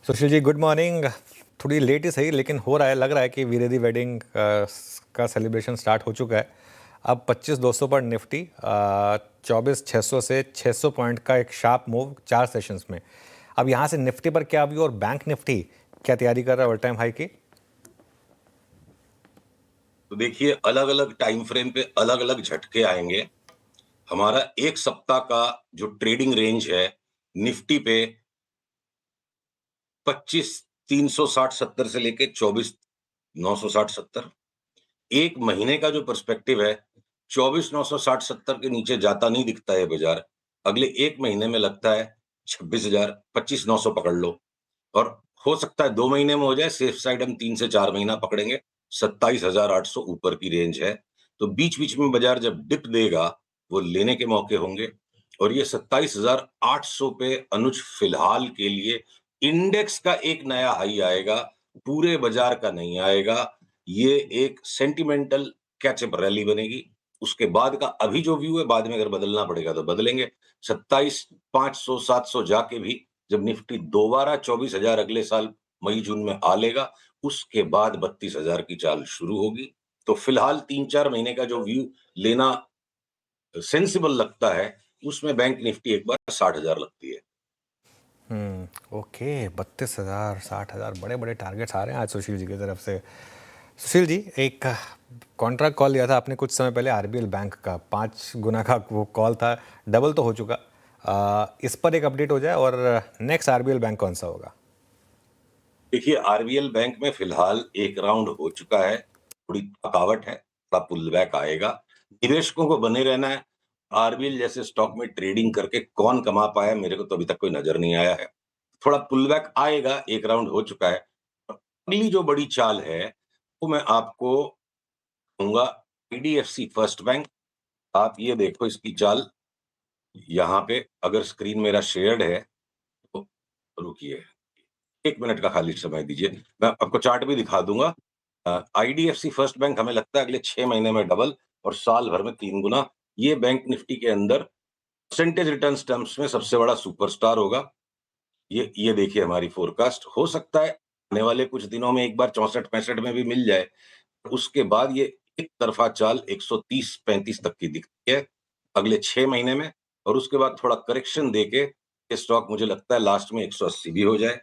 Sushil ji, good morning. थोड़ी late ही सही, लेकिन हो रहा है, लग रहा है कि वीरेदी वेडिंग का सेलिब्रेशन स्टार्ट हो चुका है। अब 25,200 पर निफ्टी 24,600 से 600 पॉइंट का एक शार्प मूव 4 सेशंस में। अब यहाँ से निफ्टी पर क्या व्यू, और बैंक निफ्टी क्या तैयारी कर रहा है ऑल टाइम हाई की? तो देखिए, अलग अलग टाइम फ्रेम पे अलग अलग झटके आएंगे। हमारा एक सप्ताह का जो ट्रेडिंग रेंज है निफ्टी पे 25,360-70 से लेके 24,960-70। एक महीने का जो पर्सपेक्टिव है 24,960-70 के नीचे जाता नहीं दिखता है बाजार। अगले एक महीने में लगता है 26,000, 25,900 पकड़ लो। और हो सकता है 2 महीने में हो जाए, सेफ साइड हम 3 से 4 महीना पकड़ेंगे। 27,800 ऊपर की रेंज है। तो बीच बीच में बाजार जब डिप देगा वो लेने के मौके होंगे। और ये 27,800 पे अनुज फिलहाल के लिए इंडेक्स का एक नया हाई आएगा, पूरे बाजार का नहीं आएगा। ये एक सेंटिमेंटल कैचअप रैली बनेगी। उसके बाद का अभी जो व्यू है, बाद में अगर बदलना पड़ेगा तो बदलेंगे। 27,500 700 जाके भी जब निफ्टी दोबारा 24,000 अगले साल मई जून में आ लेगा, उसके बाद 32,000 की चाल शुरू होगी। तो फिलहाल 3-4 महीने का जो व्यू लेना सेंसिबल लगता है, उसमें बैंक निफ्टी एक बार 60,000 लगती है। ओके, 32,000 60,000 बड़े बड़े टारगेट्स आ रहे हैं आज सुशील जी की तरफ से। सुशील जी, एक कॉन्ट्रैक्ट कॉल लिया था आपने कुछ समय पहले आरबीएल बैंक का, 5 गुना का वो कॉल था, डबल तो हो चुका। इस पर एक अपडेट हो जाए, और नेक्स्ट आरबीएल बैंक कौन सा होगा? देखिए, आरबीएल बैंक में फिलहाल एक राउंड हो चुका है। थोड़ी थकावट है, थोड़ा पुल बैक आएगा। निवेशकों को बने रहना है। आरबीएल जैसे स्टॉक में ट्रेडिंग करके कौन कमा पाया, मेरे को तो अभी तक कोई नजर नहीं आया है। थोड़ा पुल बैक आएगा, एक राउंड हो चुका है। अगली जो बड़ी चाल है वो मैं आपको दूंगा, आईडीएफसी फर्स्ट बैंक। आप ये देखो इसकी चाल। यहाँ पे अगर स्क्रीन मेरा शेयर्ड है तो रुकिए, 1 मिनट का खाली समय दीजिए, मैं आपको चार्ट भी दिखा दूंगा। आईडीएफसी फर्स्ट बैंक हमें लगता है अगले 6 महीने में डबल और साल भर में 3 गुना। ये बैंक निफ्टी के अंदर परसेंटेज रिटर्न टर्म्स में सबसे बड़ा सुपरस्टार होगा। ये देखिए हमारी फोरकास्ट। हो सकता है आने वाले कुछ दिनों में एक बार 64-65 में भी मिल जाए। उसके बाद ये एक तरफा चाल 130-35 तक की दिखती है अगले 6 महीने में। और उसके बाद थोड़ा करेक्शन देके ये स्टॉक मुझे लगता है लास्ट में 180 भी हो जाए।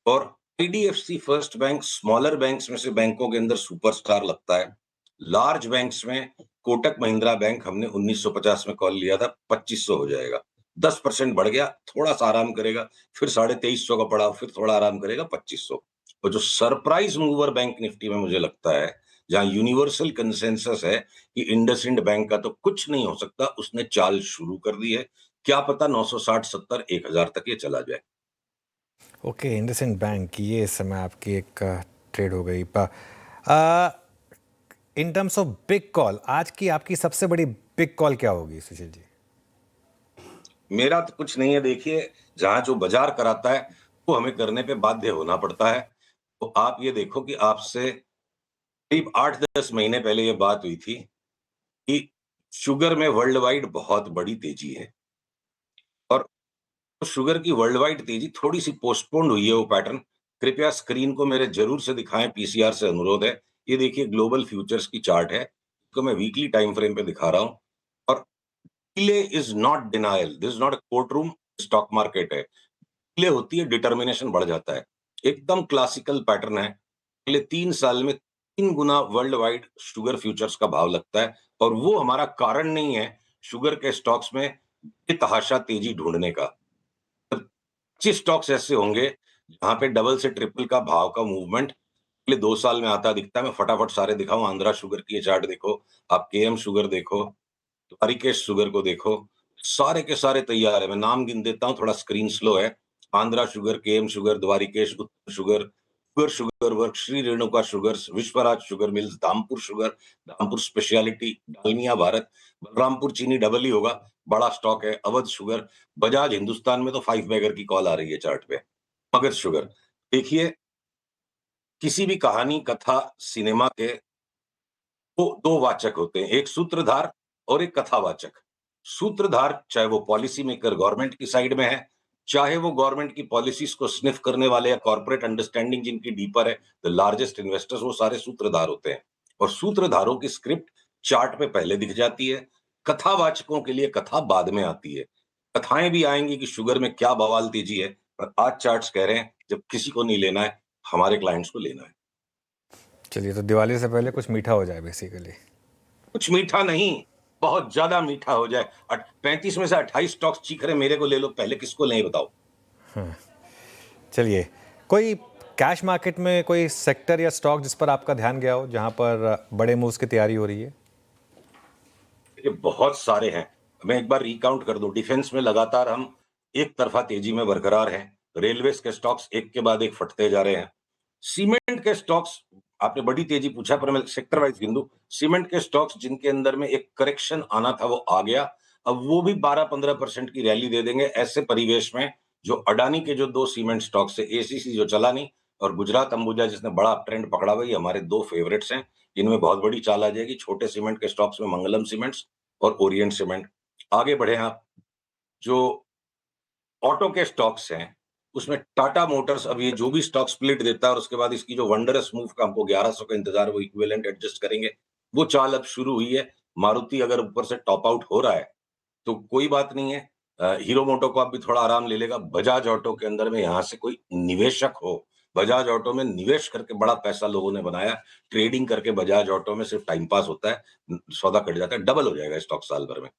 और IDFC first bank smaller banks में से बैंकों के अंदर सुपरस्टार लगता है। लार्ज बैंक्स में कोटक महिंद्रा बैंक हमने 1950 में कॉल लिया था, 2500 हो जाएगा। 10% बढ़ गया, थोड़ा सा आराम करेगा, फिर 2350 का पड़ा, फिर थोड़ा आराम करेगा 2500। और जो सरप्राइज मूवर बैंक निफ्टी में मुझे लगता है, जहां यूनिवर्सल कंसेंसस है कि इंडसइंड बैंक का तो कुछ नहीं हो सकता, उसने चाल शुरू कर दी है। क्या पता 960 70 1000 तक ये चला जाए। ओके, इंडसइंड बैंक, ये इस समय आपकी एक ट्रेड हो गई। In terms of big call, आज की आपकी सबसे बड़ी बिग कॉल क्या होगी सुशील जी? मेरा तो कुछ नहीं है। देखिए, जहां जो बाजार कराता है वो हमें करने पे बाध्य होना पड़ता है। तो आप ये देखो कि आपसे करीब 8-10 महीने पहले ये बात हुई थी कि शुगर में वर्ल्ड वाइड बहुत बड़ी तेजी है। और शुगर की वर्ल्ड वाइड तेजी थोड़ी सी पोस्टपोन्ड हुई है वो पैटर्न। कृपया स्क्रीन को मेरे जरूर से दिखाएं, पीसीआर से अनुरोध है। ये देखिए ग्लोबल फ्यूचर्स की चार्ट है, इसको मैं वीकली टाइम फ्रेम पे दिखा रहा हूं। और delay is not denial, this is not a court room, stock market है। डिले होती है, डिटर्मिनेशन बढ़ जाता है। एकदम क्लासिकल पैटर्न है। अगले 3 साल में 3 गुना वर्ल्ड वाइड शुगर फ्यूचर्स का भाव लगता है। और वो हमारा कारण नहीं है शुगर के स्टॉक्स में बेतहाशा तेजी ढूंढने का। 25 स्टॉक्स ऐसे होंगे जहां पे डबल से ट्रिपल का भाव का मूवमेंट अगले 2 साल में आता दिखता है। मैं फटाफट सारे दिखाऊं। आंध्रा शुगर की ये चार्ट देखो, आप केएम शुगर देखो, द्वारिकेश शुगर को देखो, सारे के सारे तैयार है। मैं नाम गिन देता हूँ, थोड़ा स्क्रीन स्लो है। Andhra sugar, KM sugar, Dwarikesh, Uttar sugar, sugar sugar work, Shri Renuka sugars, Vishwaraj sugar mills, Dhampur sugar, Dhampur speciality, Dalmia Bharat, Balrampur Chini double ही होगा, बड़ा स्टॉक है, अवध शुगर, बजाज हिंदुस्तान में तो 5 बैगर की कॉल आ रही है चार्ट पे, मगध शुगर। देखिए, किसी भी कहानी कथा सिनेमा के दो वाचक होते हैं, एक सूत्रधार और एक कथावाचक। सूत्रधार चाहे वो पॉलिसी मेकर गवर्नमेंट की साइड में है, चाहे वो गवर्नमेंट की पॉलिसीज को स्निफ करने वाले या कॉर्पोरेट अंडरस्टैंडिंग जिनकी डीपर है, द लार्जेस्ट इन्वेस्टर्स, वो सारे सूत्रधार होते हैं। और सूत्रधारों की स्क्रिप्ट चार्ट पे पहले दिख जाती है, कथावाचकों के लिए कथा बाद में आती है। कथाएं भी आएंगी कि शुगर में क्या बवाल तेजी है, पर आज चार्ट्स कह रहे हैं जब किसी को नहीं लेना है, हमारे क्लाइंट्स को लेना है। चलिए, तो दिवाली से पहले कुछ मीठा हो जाए बेसिकली। कुछ मीठा नहीं, बहुत ज्यादा मीठा हो जाए। 35 में से 28 स्टॉक्स चीख रहे मेरे को ले लो, पहले किसको लें बताओ। चलिए, कोई कैश मार्केट में कोई सेक्टर या स्टॉक जिस पर आपका ध्यान गया हो, जहां पर बड़े मूव्स की तैयारी हो रही है? देखिए बहुत सारे हैं, मैं एक बार रिकाउंट कर दूं। डिफेंस में लगातार हम एक तरफा तेजी में बरकरार हैं। रेलवेज के स्टॉक्स एक के बाद एक फटते जा रहे हैं। सीमेंट के स्टॉक्स, आपने बड़ी तेजी पूछा पर मैं सेक्टर वाइज गिन दूं। सीमेंट के स्टॉक्स जिनके अंदर में एक करेक्शन आना था वो आ गया, अब वो भी 12-15% की रैली दे देंगे। ऐसे परिवेश में जो अडानी के जो 2 सीमेंट स्टॉक्स है, एसीसी जो चला नहीं और गुजरात अंबुजा जिसने बड़ा ट्रेंड पकड़ा हुआ, ये हमारे 2 फेवरेट्स हैं। इनमें बहुत बड़ी चाल आ जाएगी। छोटे सीमेंट के स्टॉक्स में मंगलम सीमेंट्स और ओरिएंट सीमेंट। आगे बढ़े आप, जो ऑटो के स्टॉक्स हैं, उसमें टाटा मोटर्स अब ये जो भी स्टॉक स्प्लिट देता है और उसके बाद इसकी जो वंडरस मूव का हमको 1100 का इंतजार, वो इक्विवेलेंट एडजस्ट करेंगे, वो चाल अब शुरू हुई है। मारुति अगर ऊपर से टॉप आउट हो रहा है तो कोई बात नहीं है। हीरो मोटो को अब भी थोड़ा आराम ले लेगा। बजाज ऑटो के अंदर में यहाँ से कोई निवेशक हो, बजाज ऑटो में निवेश करके बड़ा पैसा लोगों ने बनाया। ट्रेडिंग करके बजाज ऑटो में सिर्फ टाइम पास होता है, सौदा कट जाता है, डबल हो जाएगा स्टॉक साल भर में।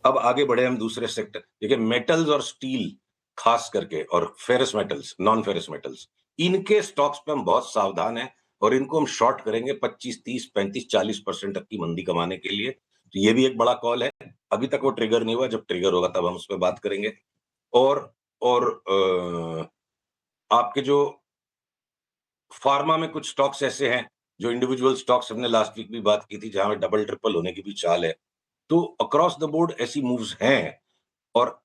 अब आगे बढ़े हम दूसरे सेक्टर, देखिए मेटल्स और स्टील खास करके, और ferrous metals, non ferrous metals, इनके स्टॉक्स पे हम बहुत सावधान हैं और इनको हम शॉर्ट करेंगे 25, 30, 35, 40% तक की मंदी कमाने के लिए। तो ये भी एक बड़ा कॉल है। अभी तक वो ट्रिगर नहीं हुआ, जब ट्रिगर होगा तब हम उस पर बात करेंगे। और आपके जो फार्मा में कुछ स्टॉक्स ऐसे हैं, जो इंडिविजुअल स्टॉक्स हमने लास्ट वीक भी बात की थी, जहां में डबल ट्रिपल होने की भी चाल है। तो अक्रॉस द बोर्ड ऐसी मूव्स हैं। और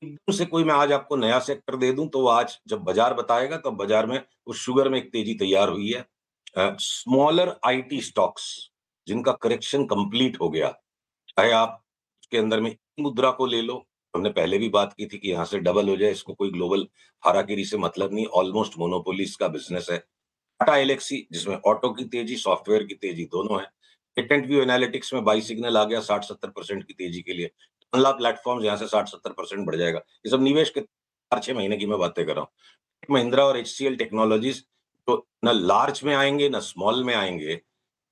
एकदम से कोई मैं आज आपको नया सेक्टर दे दूं तो वो आज जब बाजार बताएगा तो बाजार में उस शुगर में एक तेजी तैयार हुई है। स्मॉलर आईटी स्टॉक्स जिनका करेक्शन कंप्लीट हो गया, चाहे आप उसके अंदर में मुद्रा को ले लो, हमने पहले भी बात की थी कि यहाँ से डबल हो जाए, इसको कोई ग्लोबल हारागिरी से मतलब नहीं, ऑलमोस्ट मोनोपोली इसका बिजनेस है। टाटा एलेक्सी जिसमें ऑटो की तेजी, सॉफ्टवेयर की तेजी दोनों है। पेटेंट व्यू एनालिटिक्स में बाई सिग्नल आ गया 60-70% की तेजी के लिए। टनला प्लेटफॉर्म यहाँ से 60-70% बढ़ जाएगा। ये सब निवेश के 4-6 महीने की मैं बातें कर रहा हूँ। महिंद्रा और एचसीएल टेक्नोलॉजीज तो न लार्ज में आएंगे न स्मॉल में आएंगे,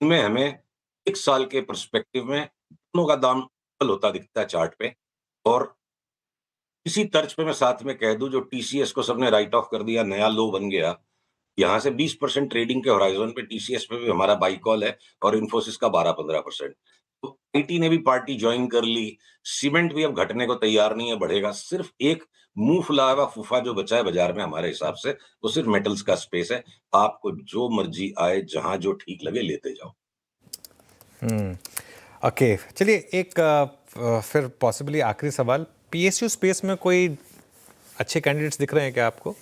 इनमें हमें 1 साल के पर्सपेक्टिव में दोनों का दाम डबल होता दिखता है चार्ट पे। और इसी तर्ज पे मैं साथ में कह दूं, जो टीसीएस को सबने राइट ऑफ कर दिया, नया लो बन गया, यहाँ से 20% ट्रेडिंग के होराइजन पे टीसीएस पे भी हमारा बाई कॉल है और इन्फोसिस का 12-15%। तो आईटी ने भी पार्टी ज्वाइन कर ली। सीमेंट भी अब घटने को तैयार नहीं है, बढ़ेगा। सिर्फ एक मुंह फुलाया हुआ फूफा जो बचा है बाजार में हमारे हिसाब से, वो सिर्फ मेटल्स का स्पेस है। आपको जो मर्जी आए, जहां जो ठीक लगे लेते जाओ। ओके, चलिए, एक फिर पॉसिबली आखिरी सवाल, पीएसयू स्पेस में कोई अच्छे कैंडिडेट्स दिख रहे हैं क्या आपको?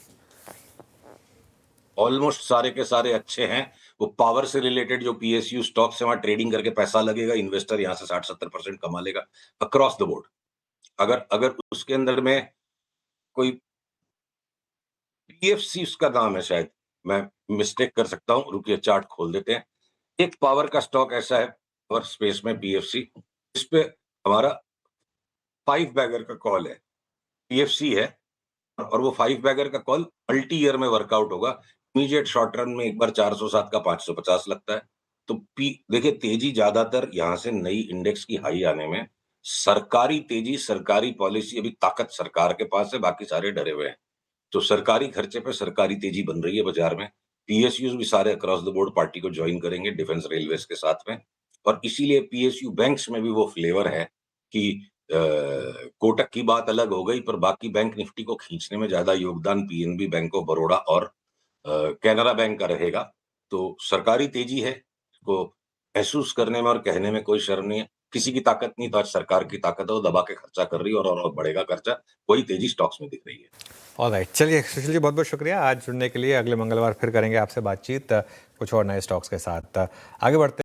ऑलमोस्ट सारे के सारे अच्छे हैं। वो पावर से रिलेटेड जो पीएसयू स्टॉक्स है, वहां ट्रेडिंग करके पैसा लगेगा, इन्वेस्टर यहाँ से 60-70% कमा लेगा अक्रॉस द बोर्ड। अगर अगर उसके अंदर में कोई पीएफसी उसका नाम है शायद, मैं मिस्टेक कर सकता हूं, रुकिए चार्ट खोल देते हैं। एक पावर का स्टॉक ऐसा है, पावर स्पेस में पीएफसी, इस पे हमारा 5 बैगर का कॉल है। पीएफसी है और वो 5 बैगर का कॉल मल्टी ईयर में वर्कआउट होगा। इमीडिएट शॉर्ट रन में एक बार 407 का 550 लगता है। तो पी देखिए, तेजी ज्यादातर यहां से नई इंडेक्स की हाई आने में, सरकारी तेजी, सरकारी पॉलिसी, अभी ताकत सरकार के पास है, बाकी सारे डरे हुए हैं। तो सरकारी खर्चे पे सरकारी तेजी बन रही है बाजार में। पीएसयूज भी सारे अक्रॉस द बोर्ड पार्टी को ज्वाइन करेंगे डिफेंस रेलवेज के साथ में। और इसीलिए पीएसयू बैंक्स में भी वो फ्लेवर है कि कोटक की बात अलग हो गई, पर बाकी बैंक निफ्टी को खींचने में ज्यादा योगदान पीएनबी, बैंक ऑफ बड़ौदा और कैनरा बैंक का रहेगा। तो सरकारी तेजी है, को महसूस करने में और कहने में कोई शर्म नहीं है। किसी की ताकत नहीं तो आज सरकार की ताकत है, वो दबा के खर्चा कर रही है और बढ़ेगा खर्चा। वही तेजी स्टॉक्स में दिख रही है। ऑलराइट, चलिए सुशील जी, बहुत बहुत शुक्रिया आज जुड़ने के लिए। अगले मंगलवार फिर करेंगे आपसे बातचीत कुछ और नए स्टॉक्स के साथ। आगे बढ़ते